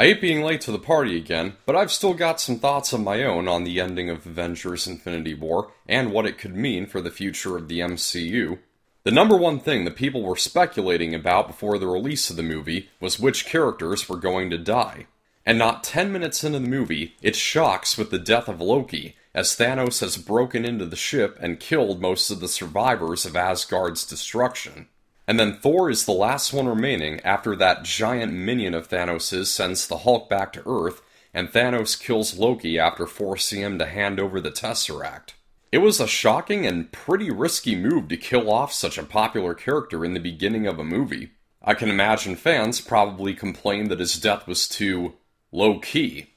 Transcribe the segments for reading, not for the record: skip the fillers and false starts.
I hate being late to the party again, but I've still got some thoughts of my own on the ending of Avengers Infinity War and what it could mean for the future of the MCU. The number one thing that people were speculating about before the release of the movie was which characters were going to die. And not 10 minutes into the movie, it shocks with the death of Loki, as Thanos has broken into the ship and killed most of the survivors of Asgard's destruction. And then Thor is the last one remaining after that giant minion of Thanos' sends the Hulk back to Earth, and Thanos kills Loki after forcing him to hand over the Tesseract. It was a shocking and pretty risky move to kill off such a popular character in the beginning of a movie. I can imagine fans probably complained that his death was too low-key.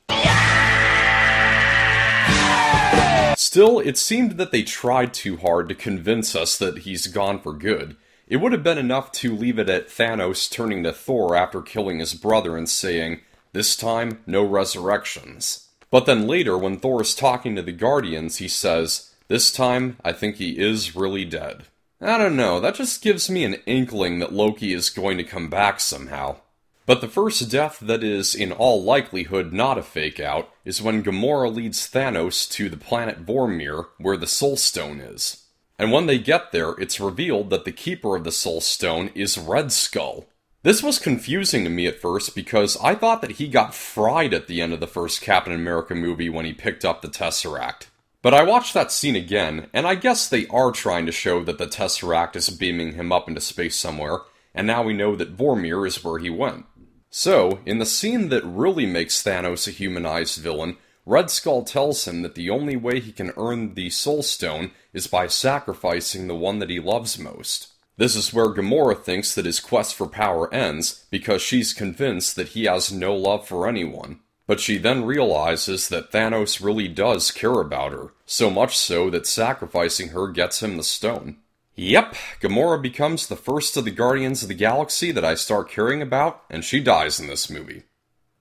Still, it seemed that they tried too hard to convince us that he's gone for good. It would have been enough to leave it at Thanos turning to Thor after killing his brother and saying, "This time, no resurrections." But then later, when Thor is talking to the Guardians, he says, "This time, I think he is really dead." I don't know, that just gives me an inkling that Loki is going to come back somehow. But the first death that is in all likelihood not a fake-out is when Gamora leads Thanos to the planet Vormir, where the Soul Stone is. And when they get there, it's revealed that the keeper of the Soul Stone is Red Skull. This was confusing to me at first because I thought that he got fried at the end of the first Captain America movie when he picked up the Tesseract. But I watched that scene again, and I guess they are trying to show that the Tesseract is beaming him up into space somewhere, and now we know that Vormir is where he went. So, in the scene that really makes Thanos a humanized villain, Red Skull tells him that the only way he can earn the Soul Stone is by sacrificing the one that he loves most. This is where Gamora thinks that his quest for power ends, because she's convinced that he has no love for anyone. But she then realizes that Thanos really does care about her, so much so that sacrificing her gets him the stone. Yep, Gamora becomes the first of the Guardians of the Galaxy that I start caring about, and she dies in this movie.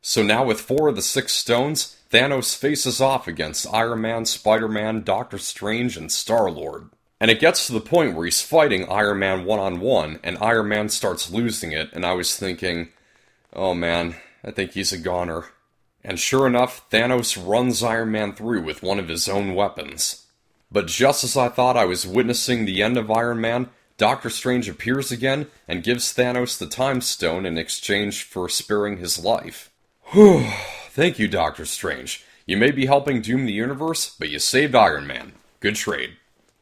So now with 4 of the 6 stones, Thanos faces off against Iron Man, Spider-Man, Doctor Strange, and Star-Lord. And it gets to the point where he's fighting Iron Man one-on-one, and Iron Man starts losing it, and I was thinking, oh man, I think he's a goner. And sure enough, Thanos runs Iron Man through with one of his own weapons. But just as I thought I was witnessing the end of Iron Man, Doctor Strange appears again and gives Thanos the Time Stone in exchange for sparing his life. Whew. Thank you, Doctor Strange. You may be helping doom the universe, but you saved Iron Man. Good trade.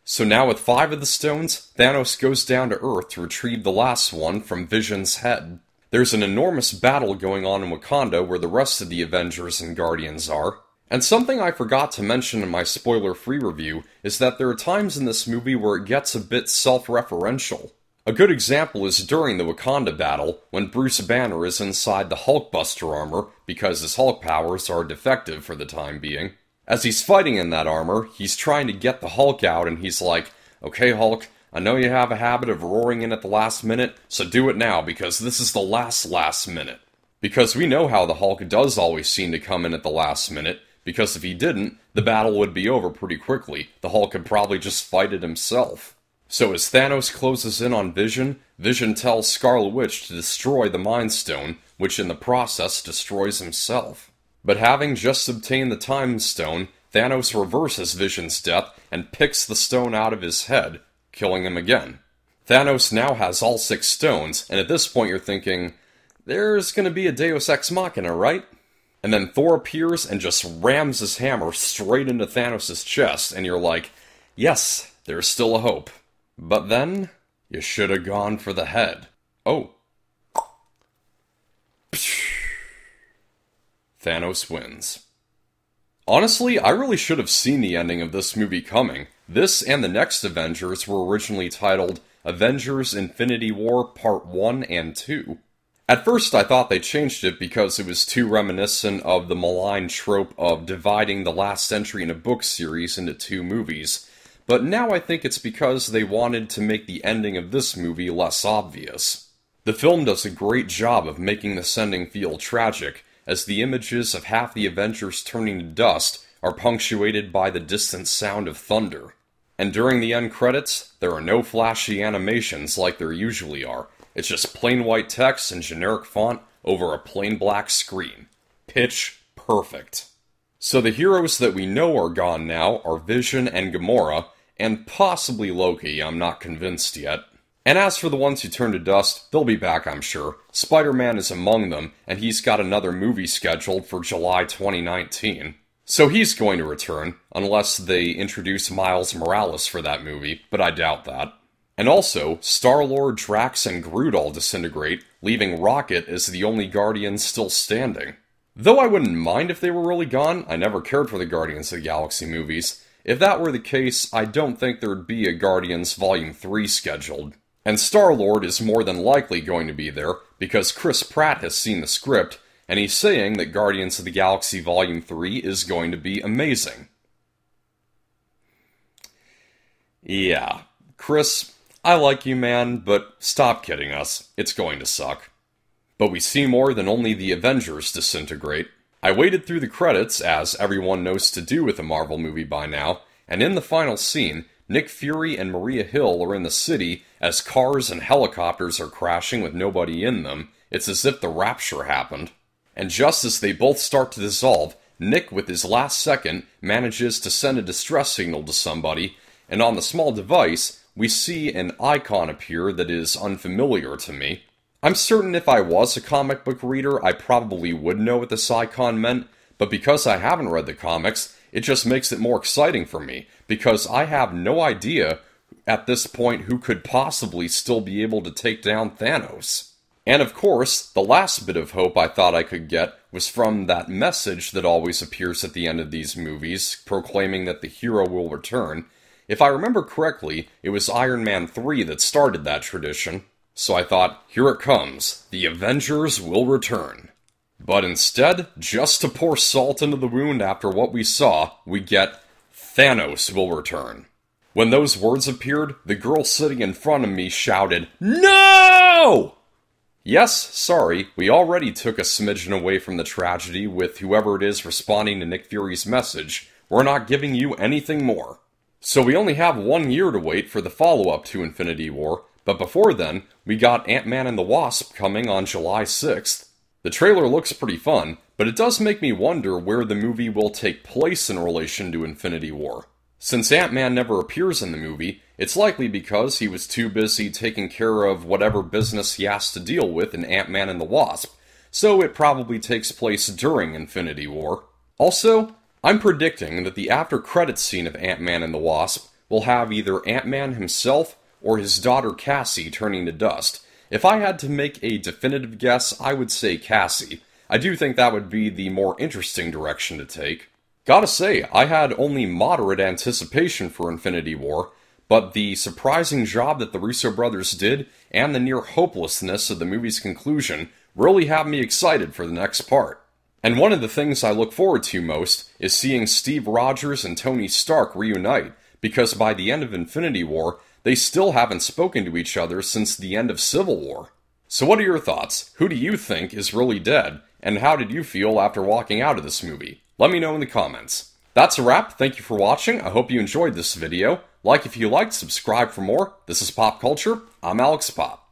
So now with 5 of the stones, Thanos goes down to Earth to retrieve the last one from Vision's head. There's an enormous battle going on in Wakanda where the rest of the Avengers and Guardians are. And something I forgot to mention in my spoiler-free review is that there are times in this movie where it gets a bit self-referential. A good example is during the Wakanda battle, when Bruce Banner is inside the Hulkbuster armor because his Hulk powers are defective for the time being. As he's fighting in that armor, he's trying to get the Hulk out and he's like, "Okay Hulk, I know you have a habit of roaring in at the last minute, so do it now because this is the last minute." Because we know how the Hulk does always seem to come in at the last minute, because if he didn't, the battle would be over pretty quickly. The Hulk could probably just fight it himself. So as Thanos closes in on Vision, Vision tells Scarlet Witch to destroy the Mind Stone, which in the process destroys himself. But having just obtained the Time Stone, Thanos reverses Vision's death and picks the stone out of his head, killing him again. Thanos now has all 6 stones, and at this point you're thinking, there's gonna be a Deus Ex Machina, right? And then Thor appears and just rams his hammer straight into Thanos' chest, and you're like, yes, there's still a hope. But then, you should have gone for the head. Oh. Thanos wins. Honestly, I really should have seen the ending of this movie coming. This and the next Avengers were originally titled Avengers Infinity War Part 1 and 2. At first I thought they changed it because it was too reminiscent of the malign trope of dividing the last entry in a book series into 2 movies, but now I think it's because they wanted to make the ending of this movie less obvious. The film does a great job of making this ending feel tragic, as the images of half the Avengers turning to dust are punctuated by the distant sound of thunder. And during the end credits, there are no flashy animations like there usually are. It's just plain white text and generic font over a plain black screen. pitch perfect. So the heroes that we know are gone now are Vision and Gamora, and possibly Loki, I'm not convinced yet. And as for the ones who turn to dust, they'll be back, I'm sure. Spider-Man is among them, and he's got another movie scheduled for July 2019. So he's going to return, unless they introduce Miles Morales for that movie, but I doubt that. And also, Star-Lord, Drax, and Groot all disintegrate, leaving Rocket as the only Guardian still standing. Though I wouldn't mind if they were really gone, I never cared for the Guardians of the Galaxy movies. If that were the case, I don't think there'd be a Guardians Volume 3 scheduled. And Star-Lord is more than likely going to be there, because Chris Pratt has seen the script, and he's saying that Guardians of the Galaxy Volume 3 is going to be amazing. Yeah, Chris, I like you, man, but stop kidding us. It's going to suck. But we see more than only the Avengers disintegrate. I waited through the credits, as everyone knows to do with a Marvel movie by now, and in the final scene, Nick Fury and Maria Hill are in the city as cars and helicopters are crashing with nobody in them. It's as if the rapture happened. And just as they both start to dissolve, Nick, with his last second, manages to send a distress signal to somebody, and on the small device, we see an icon appear that is unfamiliar to me. I'm certain if I was a comic book reader, I probably would know what this icon meant, but because I haven't read the comics, it just makes it more exciting for me, because I have no idea at this point who could possibly still be able to take down Thanos. And of course, the last bit of hope I thought I could get was from that message that always appears at the end of these movies, proclaiming that the hero will return. If I remember correctly, it was Iron Man 3 that started that tradition. So I thought, here it comes, the Avengers will return. But instead, just to pour salt into the wound after what we saw, we get Thanos will return. When those words appeared, the girl sitting in front of me shouted, "No!" Yes, sorry, we already took a smidgen away from the tragedy with whoever it is responding to Nick Fury's message. We're not giving you anything more. So we only have 1 year to wait for the follow-up to Infinity War, but before then, we got Ant-Man and the Wasp coming on July 6th. The trailer looks pretty fun, but it does make me wonder where the movie will take place in relation to Infinity War. Since Ant-Man never appears in the movie, it's likely because he was too busy taking care of whatever business he has to deal with in Ant-Man and the Wasp, so it probably takes place during Infinity War. Also, I'm predicting that the after-credits scene of Ant-Man and the Wasp will have either Ant-Man himself or his daughter Cassie turning to dust. If I had to make a definitive guess, I would say Cassie. I do think that would be the more interesting direction to take. Gotta say, I had only moderate anticipation for Infinity War, but the surprising job that the Russo brothers did, and the near hopelessness of the movie's conclusion, really have me excited for the next part. And one of the things I look forward to most is seeing Steve Rogers and Tony Stark reunite, because by the end of Infinity War, they still haven't spoken to each other since the end of Civil War. So what are your thoughts? Who do you think is really dead? And how did you feel after walking out of this movie? Let me know in the comments. That's a wrap. Thank you for watching. I hope you enjoyed this video. Like if you liked, subscribe for more. This is Pop Culture. I'm Alex Pop.